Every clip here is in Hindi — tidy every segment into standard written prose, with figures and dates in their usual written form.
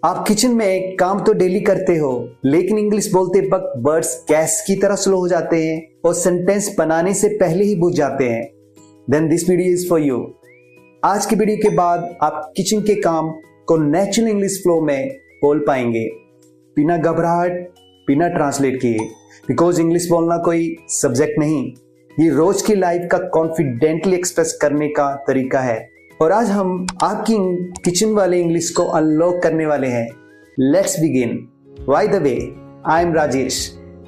आप किचन में काम तो डेली करते हो, लेकिन इंग्लिश बोलते वक्त वर्ड्स गैस की तरह स्लो हो जाते हैं और सेंटेंस बनाने से पहले ही बुझ जाते हैं। Then this video is for you. आज की वीडियो के बाद आप किचन के काम को नेचुरल इंग्लिश फ्लो में बोल पाएंगे, बिना घबराहट, बिना ट्रांसलेट किए। बिकॉज इंग्लिश बोलना कोई सब्जेक्ट नहीं, ये रोज की लाइफ का कॉन्फिडेंटली एक्सप्रेस करने का तरीका है। और आज हम आपकी किचन वाले इंग्लिश को अनलॉक करने वाले हैं। Let's begin. By the way, I am Rajesh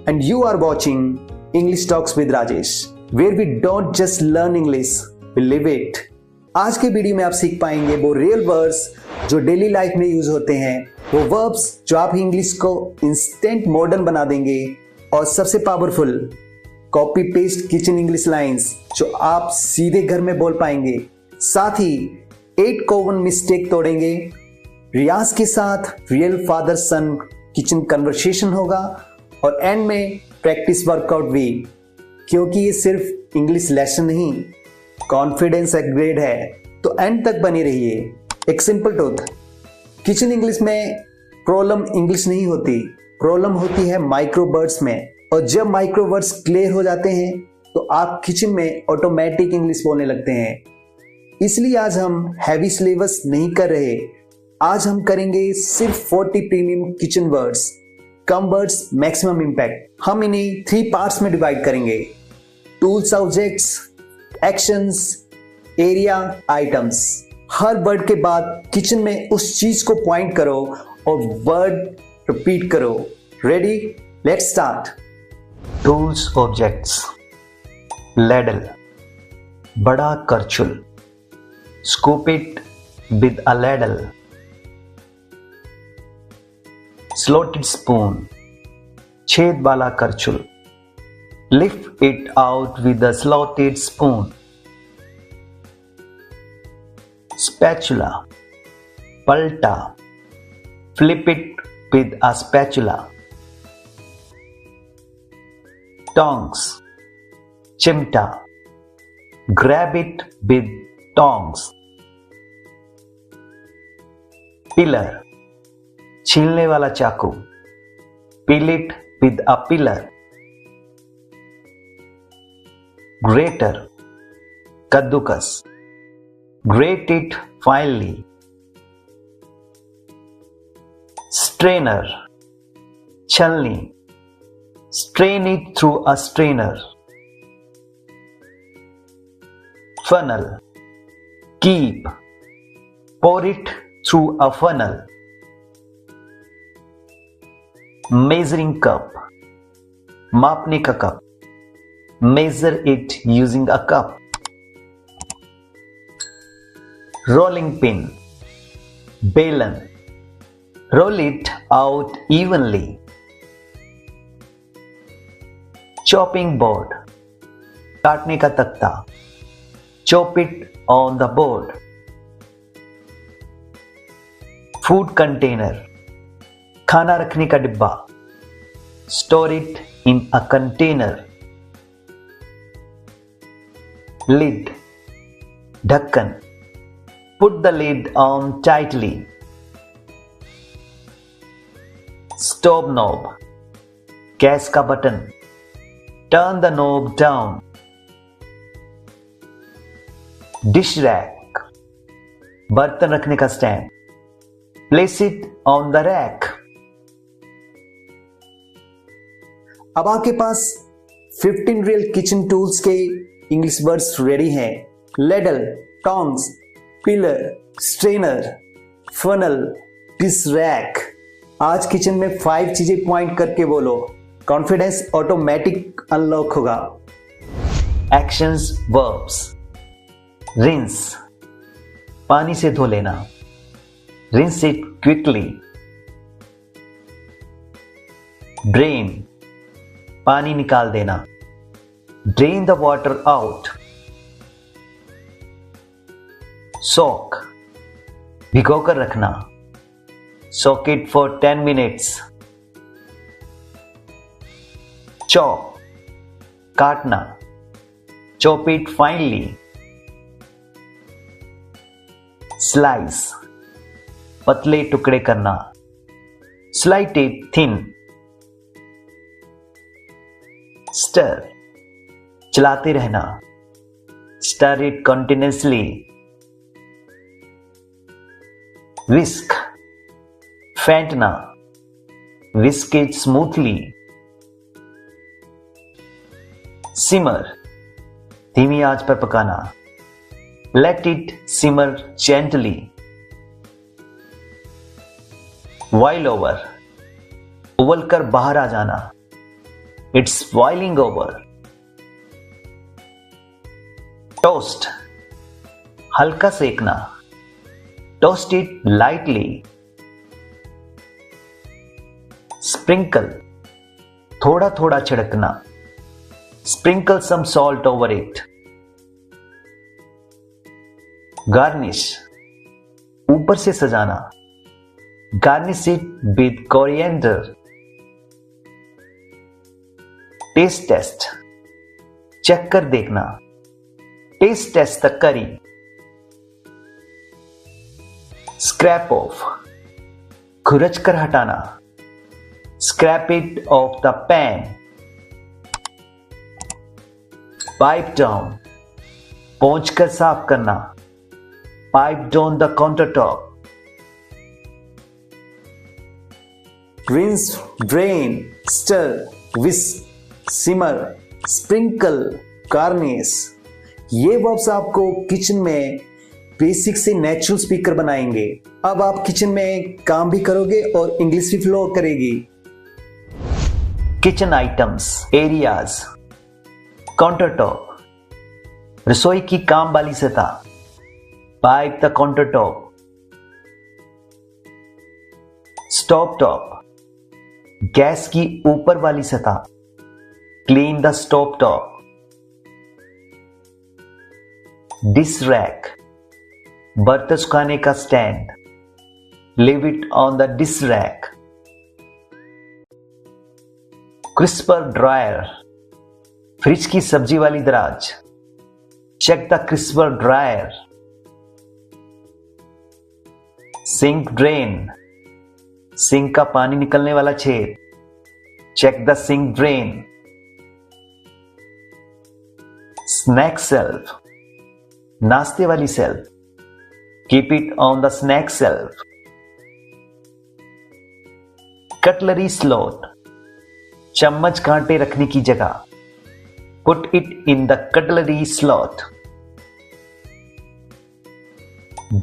and you are watching English Talks with Rajesh, where we don't just learn English, we live it. आज के वीडियो में आप सीख पाएंगे वो रियल वर्ड्स जो डेली लाइफ में यूज होते हैं, वो वर्ब्स जो आप इंग्लिश को इंस्टेंट मॉडर्न बना देंगे, और सबसे powerful copy paste kitchen English lines जो आप सीधे घर में बोल पाएंगे। साथ ही 8 कॉमन मिस्टेक तोड़ेंगे। रियाज के साथ रियल फादर सन किचन कन्वर्सेशन होगा और एंड में प्रैक्टिस वर्कआउट भी, क्योंकि ये सिर्फ इंग्लिश लेसन नहीं, कॉन्फिडेंस अपग्रेड है। तो एंड तक बने रहिए। एक सिंपल ट्रूथ, किचन इंग्लिश में प्रॉब्लम इंग्लिश नहीं होती, प्रॉब्लम होती है माइक्रो वर्ड्स में। और जब माइक्रो वर्ड्स क्लियर हो जाते हैं तो आप किचन में ऑटोमेटिक इंग्लिश बोलने लगते हैं। इसलिए आज हम हैवी सिलेबस नहीं कर रहे, आज हम करेंगे सिर्फ 40 प्रीमियम किचन वर्ड्स, कम वर्ड्स मैक्सिमम इंपैक्ट। हम इन्हें 3 पार्ट्स में डिवाइड करेंगे: tools, objects, actions, area, items. हर वर्ड के बाद किचन में उस चीज को पॉइंट करो और वर्ड रिपीट करो। Ready? Let's start. Tools, objects. Ladle, बड़ा करछुल। Scoop it with a ladle. Slotted spoon, छेद वाला करछुल. Lift it out with a slotted spoon. Spatula, पलटा. Flip it with a spatula. Tongs, चिमटा. Grab it with tongs. Pillar, छीलने वाला चाकू. Peel it with a pillar. Grater, कद्दूकस. Grate it finely. Strainer, छलनी. Strain it through a strainer. Funnel, keep. Pour it through a funnel. Measuring cup, मापने का cup. Measure it using a cup. Rolling pin, बेलन. Roll it out evenly. Chopping board, काटने का तख्ता. Chop it on the board. Food container, खाना रखने का डिब्बा. Store it in a container. Lid, ढक्कन. Put the lid on tightly. Stove knob, gas का button. Turn the knob down. Dish rack, बर्तन रखने का stand. Place it on the rack. अब आपके पास 15 रियल किचन टूल्स के इंग्लिश वर्ड्स रेडी हैं। Ladle, tongs, peeler, strainer, funnel, dish rack. आज किचन में 5 चीजें पॉइंट करके बोलो, कॉन्फिडेंस ऑटोमेटिक अनलॉक होगा। Actions, verbs. रिंस, पानी से धो लेना. Rinse it quickly. ड्रेन, पानी निकाल देना. Drain the water out. Soak, भिगोकर रखना. Soak it for 10 minutes. Chop, काटना. Chop it finely. स्लाइस, पतले टुकड़े करना. Slice it thin. Stir. चलाते रहना. Stir it continuously. Whisk. फेंटना. Whisk it smoothly. Simmer. धीमी आंच पर पकाना. Let it simmer gently. Boil over. उबल कर बाहर आ जाना. It's boiling over. Toast. हल्का सेकना. Toast it lightly. Sprinkle. थोड़ा थोड़ा छिड़कना. Sprinkle some salt over it. Garnish. ऊपर से सजाना. Garnish it with coriander. Taste test. Check कर देखना. Taste test the curry. Scrap off. खुरच कर हटाना. Scrap it off the pan. Pipe down. पोंछ कर साफ करना. Pipe down the countertop. Rinse, drain, stir, whisk, simmer, sprinkle, garnish. ये वर्ब्स आपको किचन में बेसिक से नेचुरल स्पीकर बनाएंगे. अब आप किचन में काम भी करोगे और इंग्लिश भी फ्लो करेगी. Kitchen items, areas. काउंटरटॉप. रसोई की काम वाली सतह. Wipe the countertop. Stove top. Gas की ऊपर वाली सतह. Clean the stove top. Dish rack. बर्तन सुखाने का stand. Leave it on the dish rack. Crisper dryer. Fridge की सब्जी वाली दराज. Check the crisper dryer. Sink drain. Sink का पानी निकलने वाला छेद. Check the sink drain. Snack shelf. नाश्ते वाली shelf. Keep it on the snack shelf. Cutlery slot. चम्मच कांटे रखने की जगह. Put it in the cutlery slot.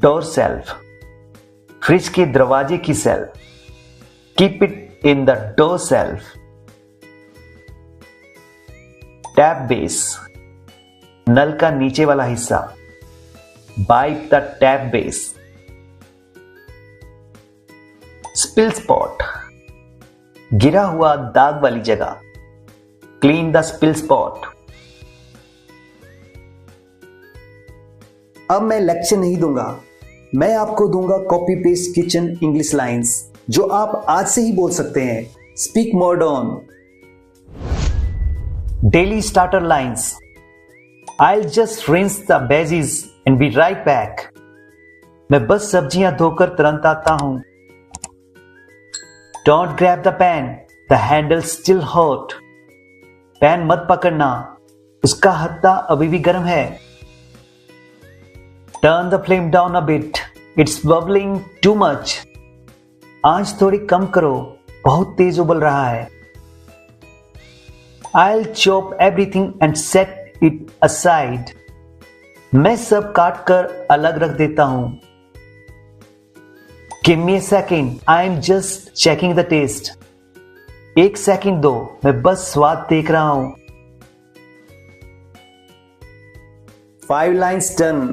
Door shelf. Fridge के दरवाजे की shelf. Keep it in the door shelf. Tap base. नल का नीचे वाला हिस्सा. Wipe the tap base. Spill spot. गिरा हुआ दाग वाली जगह. Clean the spill spot. अब मैं लेक्चर नहीं दूंगा. मैं आपको दूंगा copy paste kitchen English lines जो आप आज से ही बोल सकते हैं. Speak modern. Daily starter lines. I'll just rinse the veggies and be right back. मैं बस सब्जियां धोकर तुरंत आता हूं. Don't grab the pan. The handle's still hot. Pan मत पकड़ना. उसका हत्था अभी भी गर्म है. Turn the flame down a bit. It's bubbling too much. आंच थोड़ी कम करो. बहुत तेज उबल रहा है. I'll chop everything and set it aside. मैं सब काट कर अलग रख देता हूं. Give me a second. I'm just checking the taste. एक सेकंड दो. मैं बस स्वाद देख रहा हूं. 5 lines done.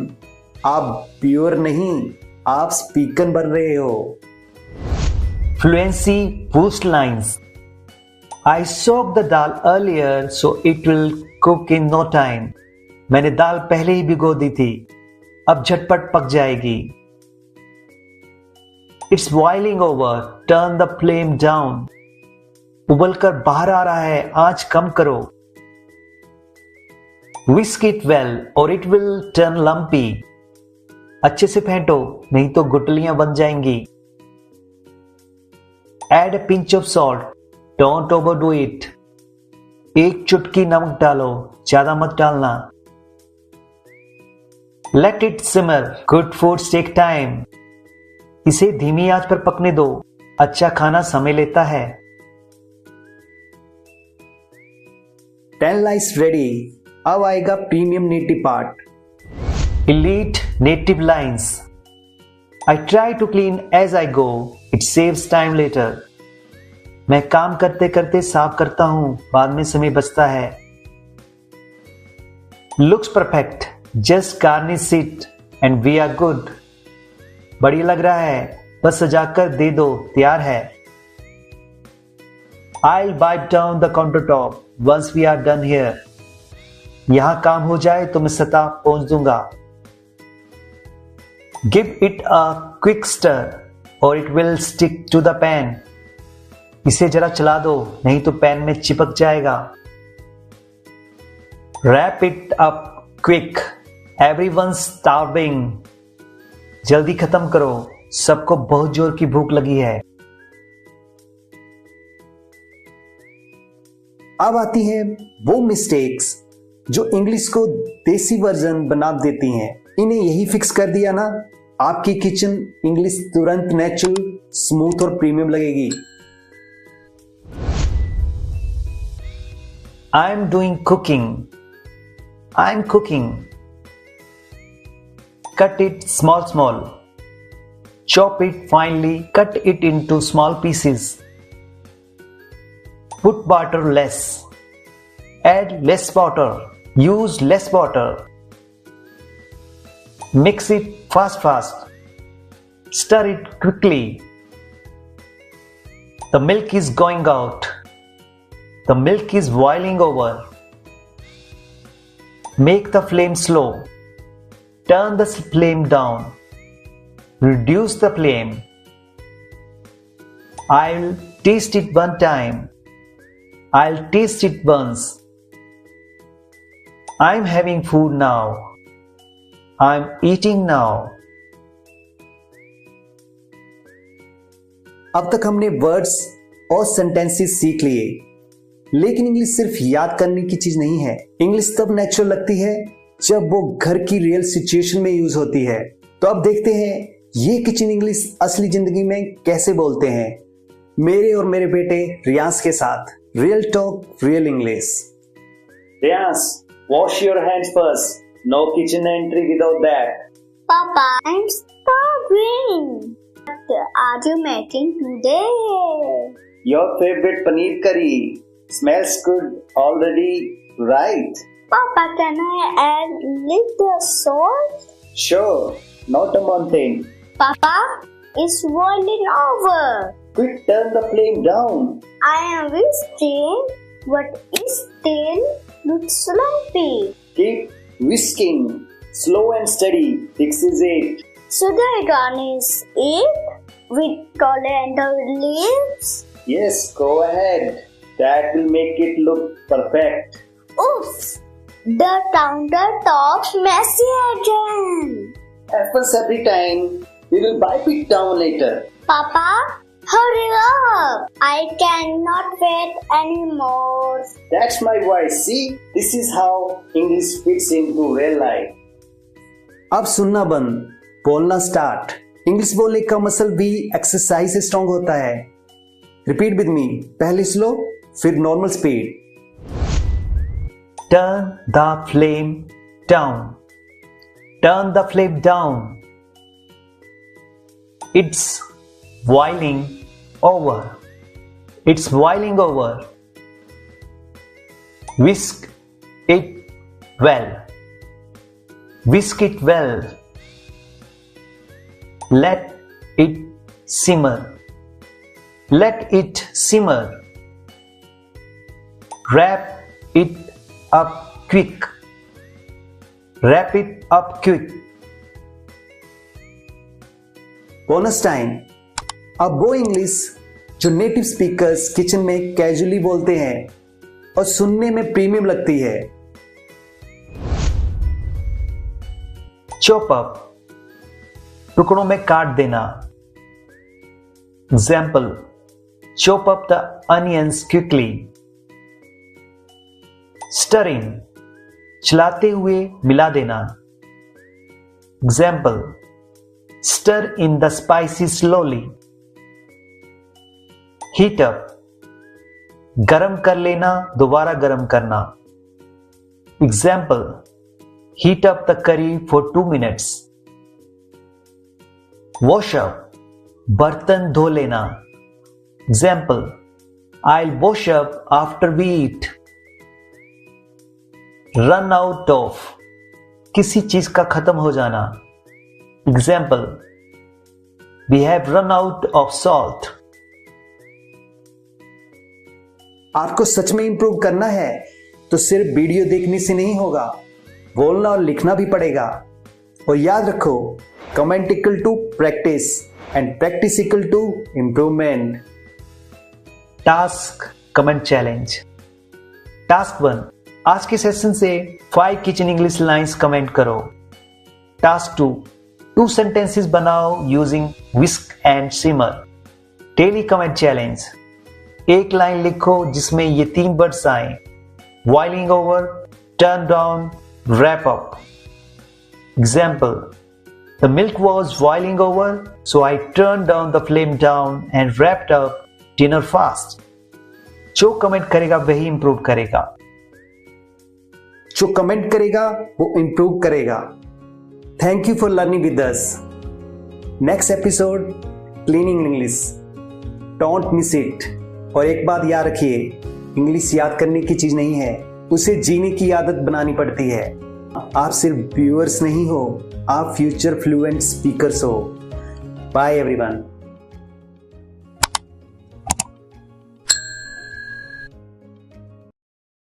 आप प्योर नहीं, आप स्पीकर बन रहे हो. Fluency boost lines. I soaked the dal earlier so it will cook in no time. मैंने दाल पहले ही भिगो दी थी. अब झटपट पक जाएगी. It's boiling over. Turn the flame down. उबलकर बाहर आ रहा है. आंच कम करो. Whisk it well or it will turn lumpy. अच्छे से फेंटो नहीं तो गुटलियां बन जाएंगी. Add a pinch of salt. Don't overdo it. एक चुटकी नमक डालो, ज्यादा मत डालना. Let it simmer. Good foods take time. इसे धीमी आंच पर पकने दो. अच्छा खाना समय लेता है. 10 lines ready. अब आएगा premium native part. Elite native lines. I try to clean as I go. It saves time later. मैं काम करते करते साफ करता हूं, बाद में समय बचता है. Looks perfect. Just garnish it and we are good. बढ़िया लग रहा है, बस सजाकर दे दो, तैयार है. I'll wipe down the countertop once we are done here. यहां काम हो जाए तो मैं सतह पोंछ दूंगा. Give it a quick stir or it will stick to the pan. इसे जरा चला दो, नहीं तो पैन में चिपक जाएगा. Wrap it up quick. Everyone's starving. जल्दी खत्म करो, सबको बहुत जोर की भूख लगी है. अब आती है वो मिस्टेक्स जो इंग्लिश को देसी वर्जन बना देती हैं. इन्हें यही फिक्स कर दिया ना, आपकी किचन इंग्लिश तुरंत नेचुरल, स्मूथ और प्रीमियम लगेगी. I am doing cooking. I am cooking. Cut it small. Chop it finely. Cut it into small pieces. Put butter less. Add less butter. Use less butter. Mix it fast. Stir it quickly. The milk is going out. The milk is boiling over. Make the flame slow. Turn the flame down. Reduce the flame. I'll taste it one time. I'll taste it once. I'm having food now. I'm eating now. अब तक हमने वर्ड्स और सेंटेंसेस सीख लिए, लेकिन इंग्लिश सिर्फ याद करने की चीज नहीं है. इंग्लिश तब नेचुरल लगती है जब वो घर की रियल सिचुएशन में यूज होती है. तो अब देखते हैं ये किचन इंग्लिश असली जिंदगी में कैसे बोलते हैं, मेरे और मेरे बेटे रियांस के साथ. Real talk real English. Riyans, wash your hands first. No kitchen entry without that. Papa, I'm starving. What are you making today? Your favorite paneer curry. Smells good already, right? Papa, can I add little salt? Sure, not a mountain. Papa, it's boiling over. Quick, turn the flame down. I am whisking, but it still looks lumpy. Keep whisking. Slow and steady fixes it. Should I garnish it with coriander leaves? Yes, go ahead. That will make it look perfect. Oops! The countertop's messy again. Happens every time. We will wipe it down later. Papa, hurry up! I cannot wait anymore. That's my voice. See, this is how English fits into real life. अब सुनना बंद, बोलना स्टार्ट. इंग्लिश बोलने का मसल भी एक्सरसाइज से स्ट्रांग होता है. Repeat with me. पहले स्लो, फिर normal speed. Turn the flame down. Turn the flame down. It's boiling over. It's boiling over. Whisk it well. Whisk it well. Let it simmer. Let it simmer. Wrap it up quick. Wrap it up quick. Bonus time. अब वो इंग्लिश जो नेटिव स्पीकर्स किचन में कैजुअली बोलते हैं और सुनने में प्रीमियम लगती है. Chop up. टुकड़ों में काट देना. Example. Chop up the onions quickly. Stirring, चलाते हुए मिला देना. Example, stir in the spices slowly. Heat up, गरम कर लेना, दोबारा गरम करना. Example, heat up the curry for 2 minutes. Wash up, बर्तन धो लेना. Example, I'll wash up after we eat. Run out of, किसी चीज का खत्म हो जाना. Example, we have run out of salt. आपको सच में इंप्रूव करना है तो सिर्फ वीडियो देखने से नहीं होगा, बोलना और लिखना भी पड़ेगा. और याद रखो, comment equal to practice and practice equal to improvement. Task comment challenge. Task 1, आज के सेशन से 5 किचन इंग्लिश लाइंस कमेंट करो. टास्क 2, 2 सेंटेंसेस बनाओ using whisk and simmer. Daily comment challenge, एक लाइन लिखो जिसमें ये 3 वर्ड्स आए: boiling over, turn down, wrap up. Example, the milk was boiling over, so I turn down the flame down and wrapped up dinner fast. जो कमेंट करेगा वही इंप्रूव करेगा. जो कमेंट करेगा वो इंप्रूव करेगा. Thank you for learning with us. Next episode cleaning English. Don't miss it. और एक बात याद रखिए, इंग्लिश याद करने की चीज नहीं है, उसे जीने की आदत बनानी पड़ती है. आप सिर्फ व्यूअर्स नहीं हो, आप फ्यूचर फ्लुएंट स्पीकर्स हो. Bye everyone.